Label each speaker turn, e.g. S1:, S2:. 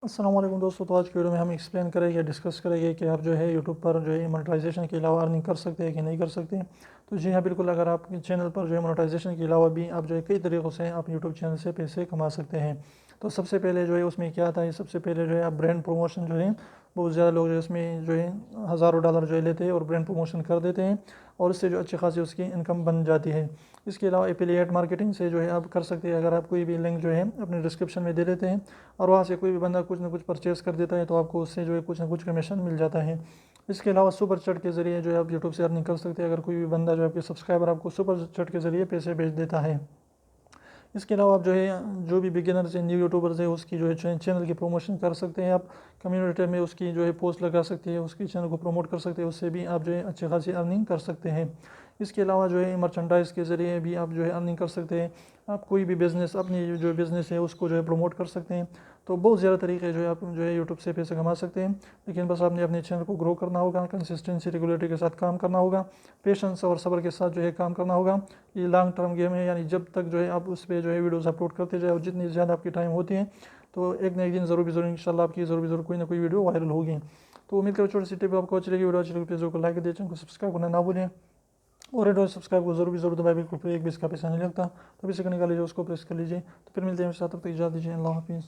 S1: अस्सलाम वालेकुम दोस्तों। तो आज की वीडियो में हम एक्सप्लेन करेंगे, डिस्कस करेंगे कि आप जो है यूट्यूब पर जो है मोनेटाइजेशन के अलावा अर्निंग कर सकते हैं कि नहीं कर सकते। तो जी हाँ, बिल्कुल। अगर आपके चैनल पर जो है मोनेटाइजेशन के अलावा भी आप जो है कई तरीक़ों से आप यूट्यूब चैनल से पैसे कमा सकते हैं। तो सबसे पहले जो है उसमें क्या आता है, सबसे पहले जो है आप ब्रांड प्रमोशन जो है, बहुत ज़्यादा लोग जो है इसमें जो है हज़ारों डॉलर जो है लेते हैं और ब्रांड प्रमोशन कर देते हैं और इससे जो अच्छी खासी उसकी इनकम बन जाती है। इसके अलावा एफिलिएट मार्केटिंग से जो है आप कर सकते हैं। अगर आप कोई भी लिंक जो है अपने डिस्क्रिप्शन में दे देते हैं और वहाँ से कोई भी बंदा कुछ ना कुछ परचेज़ कर देता है तो आपको उससे जो है कुछ ना कुछ कमीशन मिल जाता है। इसके अलावा सुपर चैट के ज़रिए जो है आप यूट्यूब से अर्निंग कर सकते हैं। अगर कोई भी बंदा जो है आपके सब्सक्राइबर आपको सुपर चैट के ज़रिए पैसे भेज देता है। इसके अलावा आप जो है जो भी बिगिनर्स हैं, न्यू यूट्यूबर्स है, उसकी जो है चैनल की प्रमोशन कर सकते हैं। आप कम्युनिटी में उसकी जो है पोस्ट लगा सकते हैं, उसकी चैनल को प्रमोट कर सकते हैं, उससे भी आप जो है अच्छी खासी अर्निंग कर सकते हैं। इसके अलावा जो है मर्चेंडाइज़ के ज़रिए भी आप जो है अर्निंग कर सकते हैं। आप कोई भी बिज़नेस, अपनी जो बिज़नेस है उसको जो है प्रमोट कर सकते हैं। तो बहुत ज़्यादा तरीके जो है आप जो है यूट्यूब से पैसे कमा सकते हैं। लेकिन बस आपने अपने चैनल को ग्रो करना होगा, कंसिस्टेंसी रेगुलरिटी के साथ काम करना होगा, पेशेंस और सब्र के साथ जो है काम करना होगा। ये लॉन्ग टर्म गेम है, यानी जब तक जो है आप उस पर जो है वीडियोस अपलोड करते जाए और जितनी ज़्यादा आपकी टाइम होती है तो एक ना एक दिन ज़रूर इंशाल्लाह आपकी ज़रूर कोई ना कोई वीडियो वायरल होगी। तो उम्मीद करो छोटी सी टिप आपको अच्छी लगी। वीडियो अच्छी लगी प्लीज़ को लाइक कर दीजिए, चैनल को सब्सक्राइब करना ना भूलें और रेड और सब्सक्राइब को ज़रूर दबाए, बिल्कुल फ्री, एक भी इसका पैसा नहीं लगता। तो अभी से करने का लीजिए, उसको प्रेस कर लीजिए। तो फिर मिलते हैं साथ, तब तक इजाज़त दीजिए। अल्लाह हाफिज़।